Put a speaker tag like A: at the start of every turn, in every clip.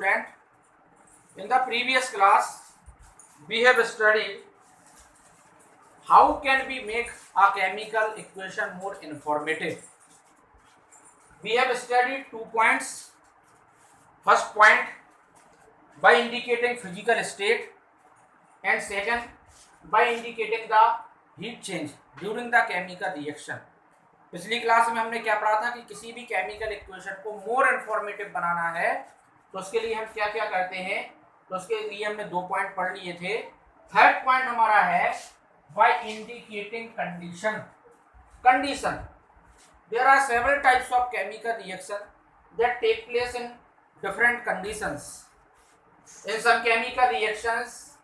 A: student, in the previous class we have studied how can we make a chemical equation more informative. We have studied 2 points. First point, by indicating physical state, and second, by indicating the heat change during the chemical reaction. पिछली class में हमने क्या पढ़ा था कि किसी भी chemical equation को मोर इन्फॉर्मेटिव बनाना है तो उसके लिए हम क्या क्या करते हैं, तो उसके लिए हमने 2 पॉइंट पढ़ लिए थे. थर्ड पॉइंट हमारा है by indicating condition. There are several types of chemical reaction that take place in different conditions. In some chemical reactions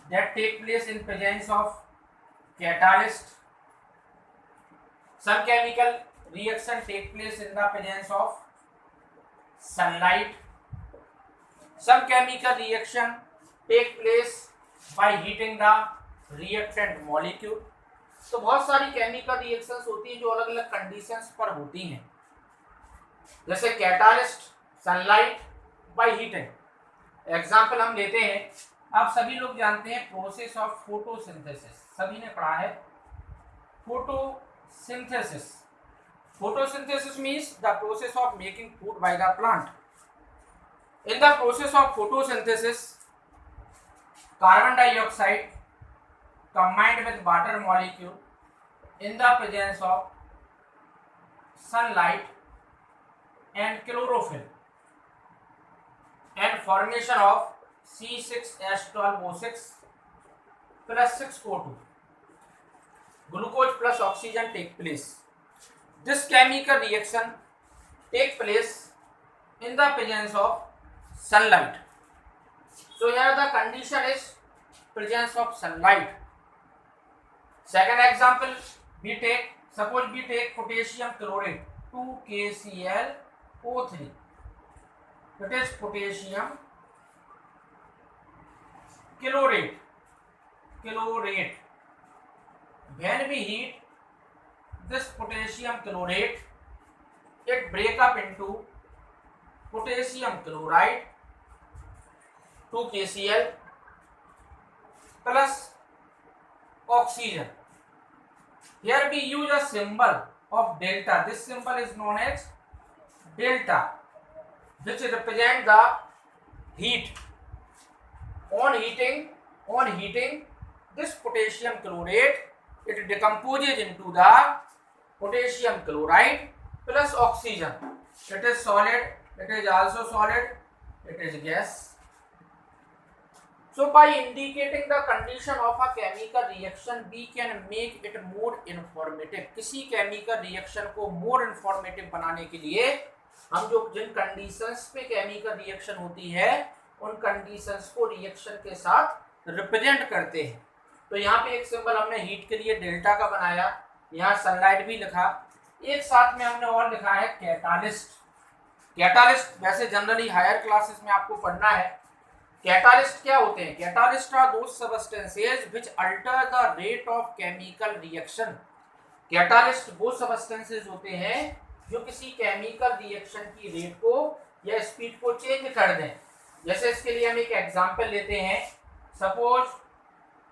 A: that take place in presence of catalyst, some chemical reaction take place in the presence of sunlight, some chemical reaction take place by heating the reactant molecule. तो बहुत सारी chemical reactions होती हैं जो अलग अलग conditions पर होती हैं, जैसे catalyst, sunlight, by heating. Example हम लेते हैं. आप सभी लोग जानते हैं प्रोसेस ऑफ फोटोसिंथेसिस, सभी ने पढ़ा है photosynthesis. Photosynthesis means the process of making food by the plant. In the process of photosynthesis, carbon dioxide combined with water molecule in the presence of sunlight and chlorophyll and formation of C6H12O6 plus 6O2, glucose plus oxygen take place. This chemical reaction take place in the presence of sunlight. So here the condition is presence of sunlight. Second example, suppose we take potassium chlorate 2KClO3. That is potassium chlorate. When we heat this potassium chlorate, it break up into potassium chloride 2KCl plus oxygen. Here we use a symbol of delta. This symbol is known as delta, which represent the heat. On heating this potassium chlorate, it decomposes into the potassium chloride plus oxygen. It is solid, it is also solid, it is gas. So by indicating the condition of a chemical reaction, we can make it more informative. किसी chemical reaction को more informative बनाने के लिए हम जो जिन conditions पे chemical reaction होती है उन conditions को reaction के साथ represent करते हैं. तो यहाँ पे एक symbol हमने heat के लिए delta का बनाया, यहाँ sunlight भी लिखा, एक साथ में हमने और लिखा है catalyst. Catalyst वैसे generally higher classes में आपको पढ़ना है. कैटालिस्ट क्या होते हैं? Catalyst are those substances which alter the rate of chemical reaction. Catalyst वो सबस्टेंसेस होते हैं जो किसी केमिकल रिएक्शन की रेट को या स्पीड को चेंज कर दें. जैसे इसके लिए हम एक एग्जांपल लेते हैं. Suppose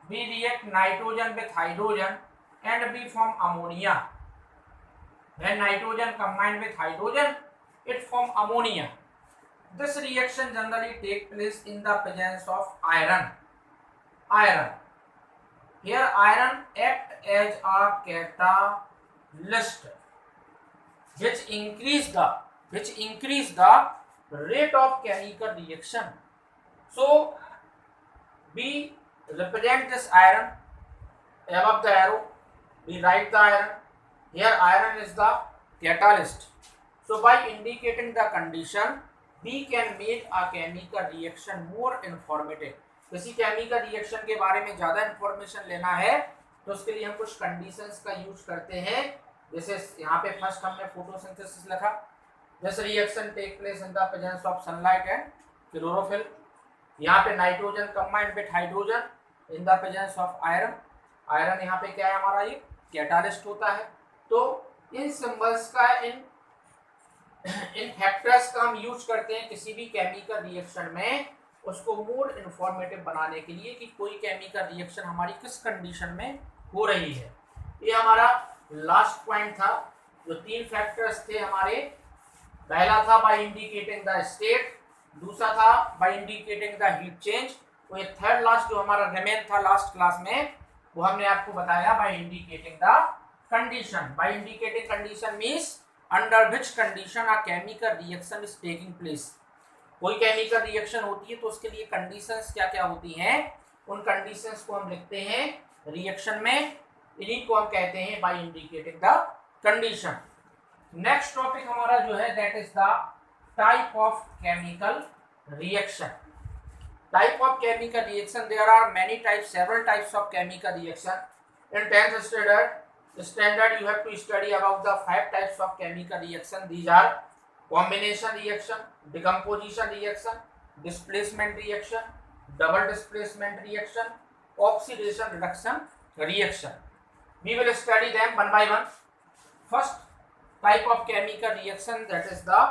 A: we react nitrogen with hydrogen and we form ammonia. When nitrogen combined with hydrogen it form ammonia. This reaction generally take place in the presence of iron. Here iron act as a catalyst, which increase the rate of chemical reaction. So we represent this iron above the arrow. We write the iron. Here iron is the catalyst. So by indicating the condition, we can make a chemical reaction more informative. किसी chemical reaction के बारे में ज़्यादा information लेना है तो उसके लिए हम कुछ कंडीशंस का यूज करते हैं. जैसे यहाँ पे फर्स्ट हमने फोटोसिंथेसिस लिखा. This reaction take place in the presence of sunlight and chlorophyll. यहाँ पे nitrogen combined with hydrogen in the presence of iron. Iron यहाँ पे क्या है हमारा, ये कैटालिस्ट होता है. तो इन सिंबल्स का, इन इन फैक्टर्स का हम यूज करते हैं किसी भी केमिकल रिएक्शन में उसको मोर इंफॉर्मेटिव बनाने के लिए कि कोई केमिकल रिएक्शन हमारी किस कंडीशन में हो रही है। ये हमारा लास्ट पॉइंट था। जो 3 फैक्टर्स थे हमारे, पहला था बाय इंडिकेटिंग द स्टेट, दूसरा था by indicating the heat change, और ये थर्ड लास्ट जो हमारा रिमेन था लास्ट क्लास में वो हमने आपको बताया by indicating the condition. By indicating condition means under which condition a chemical reaction is taking place. कोई केमिकल रिएक्शन होती है तो उसके लिए कंडीशंस क्या क्या होती हैं, उन कंडीशंस को हम लिखते हैं रिएक्शन में, इन्हीं को हम कहते हैं by indicating the condition. Next topic हमारा जो है that is the type of chemical reaction. Type of chemical reaction, there are many types, several types of chemical reaction. In 10th standard you have to study about the 5 types of chemical reaction. These are combination reaction, decomposition reaction, displacement reaction, double displacement reaction, oxidation reduction reaction. We will study them one by one. First type of chemical reaction, that is the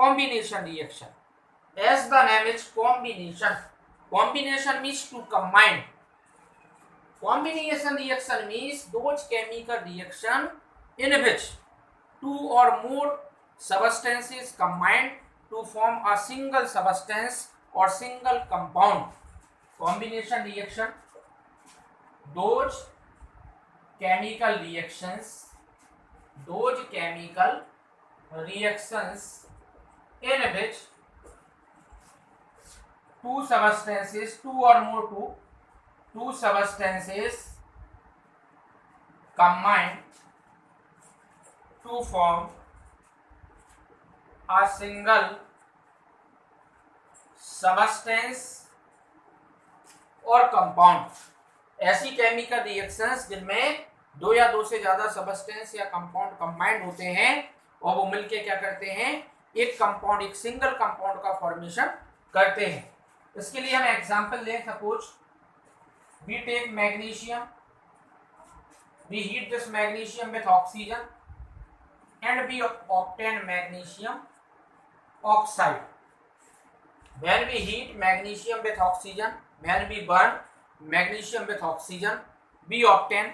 A: combination reaction. As the name is combination, combination means to combine. Combination reaction means those chemical reaction in which 2 or more substances combine to form a single substance or single compound. Combination reaction, those chemical reactions in which two substances combine to form a single substance और compound. ऐसी chemical reactions जिनमें 2 या 2 से ज्यादा substance या compound combined होते हैं और वो मिलके क्या करते हैं, एक कंपाउंड, एक सिंगल कंपाउंड का फॉर्मेशन करते हैं। इसके लिए हम एग्जांपल लें, suppose we take magnesium, we heat this magnesium with oxygen and we obtain magnesium oxide. When we heat magnesium with oxygen, when we burn magnesium with oxygen, we obtain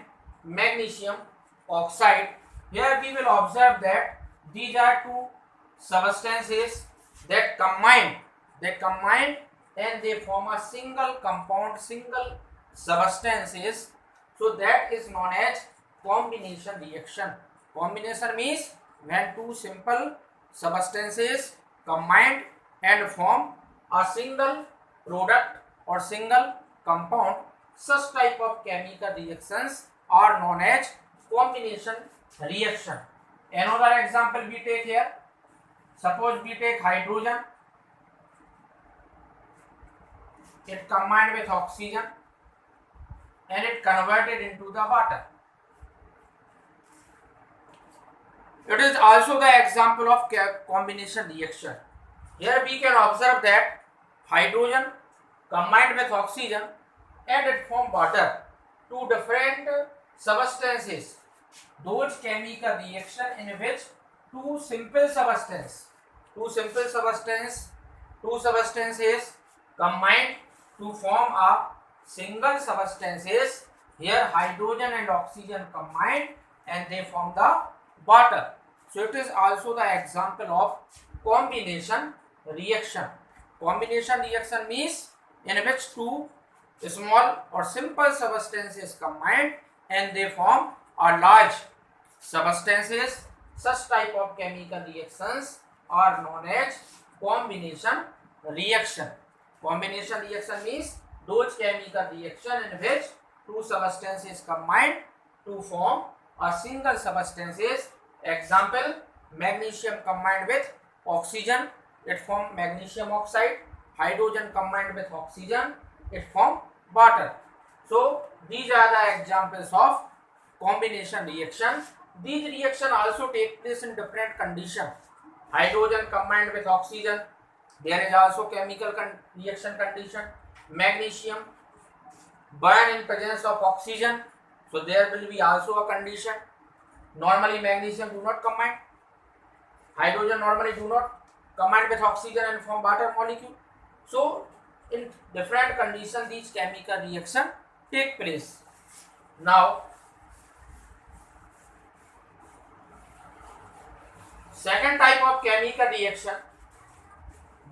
A: magnesium oxide. Here we will observe that these are 2 substances that combine and they form a single compound, single substances. So that is known as combination reaction. Combination means when 2 simple substances combined and form a single product or single compound. Such type of chemical reactions are known as combination reaction. Another example we take here, suppose we take hydrogen, it combined with oxygen and it converted into the water. It is also the example of combination reaction. Here we can observe that hydrogen combined with oxygen and it form water. 2 different substances, those chemical reaction in which two substances combined to form a single substances. Here hydrogen and oxygen combined and they form the water. So it is also the example of combination reaction. Combination reaction means in which 2 small or simple substances combined and they form a large substances. Such type of chemical reactions are known as combination reaction. Combination reaction means those chemical reaction in which 2 substances combined to form a single substances. Example, magnesium combined with oxygen, it form magnesium oxide. Hydrogen combined with oxygen, it form water. So these are the examples of combination reaction. These reaction also take place in different condition. Hydrogen combined with oxygen, there is also chemical reaction condition. Magnesium burn in presence of oxygen, so there will be also a condition. Normally magnesium do not combine. Hydrogen normally do not combine with oxygen and form water molecule. So in different conditions these chemical reaction take place. Now second type of chemical reaction,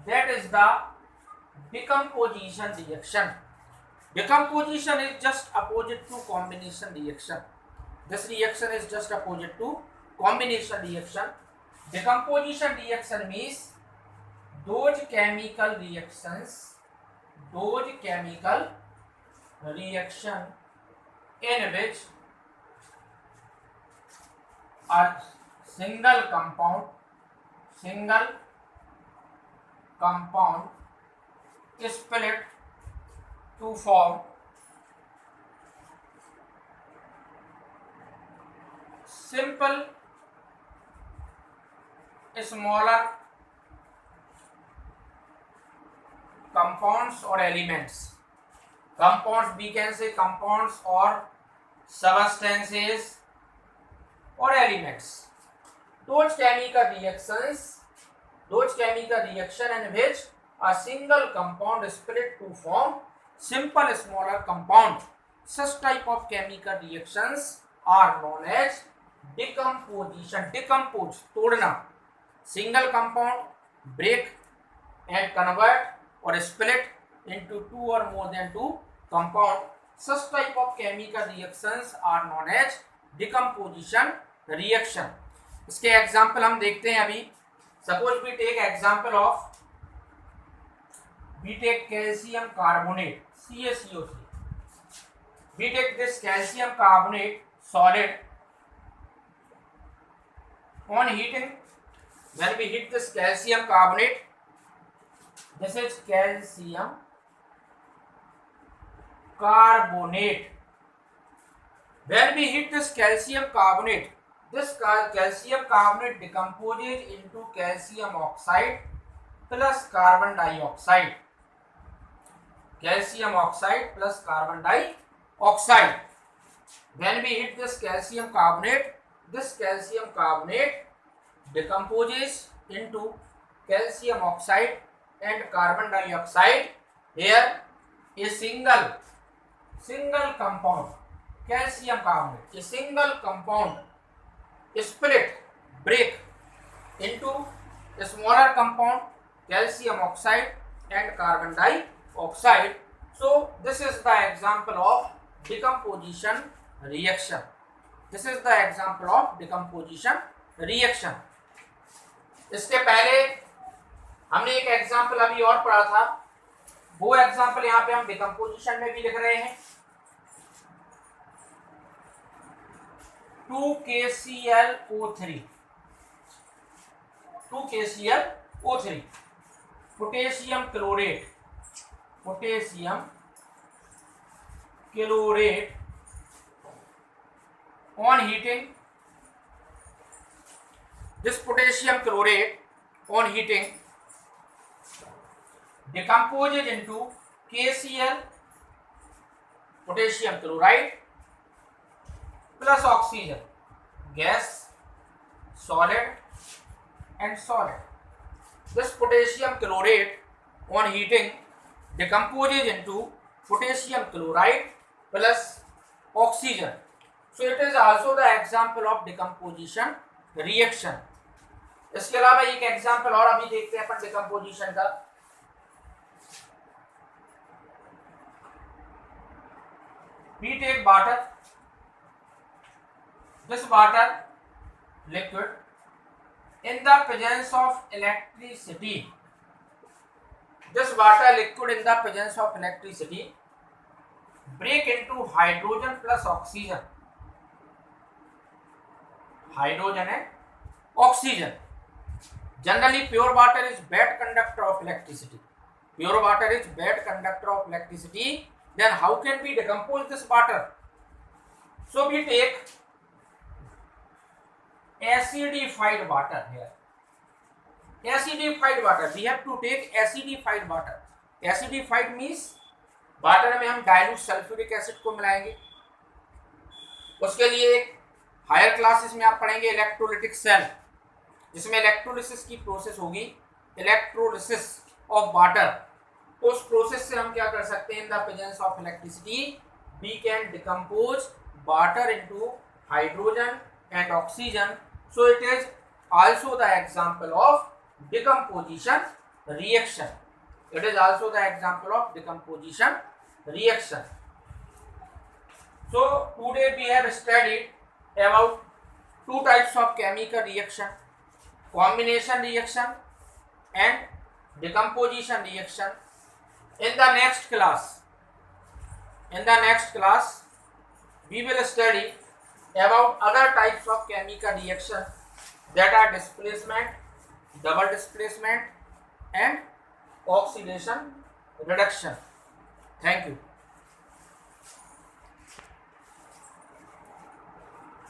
A: that is the decomposition reaction. Decomposition is just opposite to combination reaction. This reaction is just opposite to combination reaction. Decomposition reaction means those chemical reactions in which a single compound is split to form simple smaller compounds or elements. Compounds, we can say compounds or substances or elements. Those chemical reactions in which a single compound is split to form simple smaller compound. Such type of chemical reactions are known as decomposition. Decompose, तोड़ना. Single compound break and convert or split into two or more than two compound. Such type of chemical reactions are known as decomposition reaction. इसके example हम देखते हैं अभी. Suppose we take example of, we take calcium carbonate CaCO3. We take this calcium carbonate solid. On heating, when we heat this calcium carbonate, this is calcium carbonate. When we heat this calcium carbonate, this calcium carbonate decomposes into calcium oxide plus carbon dioxide. Calcium oxide plus carbon dioxide. When we heat this calcium carbonate decomposes into calcium oxide and carbon dioxide. Here a single compound calcium carbonate, a single compound split, break into a smaller compound calcium oxide and carbon dioxide. So this is the example of decomposition reaction. इसके पहले हमने एक example अभी और पढ़ा था, वो example यहाँ पे हम डिकम्पोजिशन में भी लिख रहे हैं. 2KClO3 potassium chlorate on heating, this potassium chlorate on heating decomposes into KCl, potassium chloride, plus oxygen, gas, solid and solid. This potassium chlorate on heating decomposes into potassium chloride plus oxygen. So it is also the example of decomposition reaction. इसके अलावा एक example और अभी देखते हैं अपन decomposition का. We take water. This water liquid in the presence of electricity. This water liquid in the presence of electricity break into hydrogen plus oxygen. Hydrogen and oxygen. Generally, pure water is bad conductor of electricity. Then how can we decompose this water? So we take acidified water here. Acidified water. We have to take acidified water. Acidified means water में हम dilute sulphuric acid को मिलाएंगे. उसके लिए higher classes में आप पढ़ेंगे electrolytic cell. जिसमें इलेक्ट्रोलिसिस की प्रोसेस होगी, इलेक्ट्रोलिसिस ऑफ वाटर। तो उस प्रोसेस से हम क्या कर सकते हैं, in the presence of electricity we can decompose water into hydrogen and oxygen. So it is also the example of decomposition reaction. It is also the example of decomposition reaction. So today we have studied about two types of chemical reaction: combination reaction and decomposition reaction. In the next class we will study about other types of chemical reaction, that are displacement, double displacement and oxidation reduction. Thank you.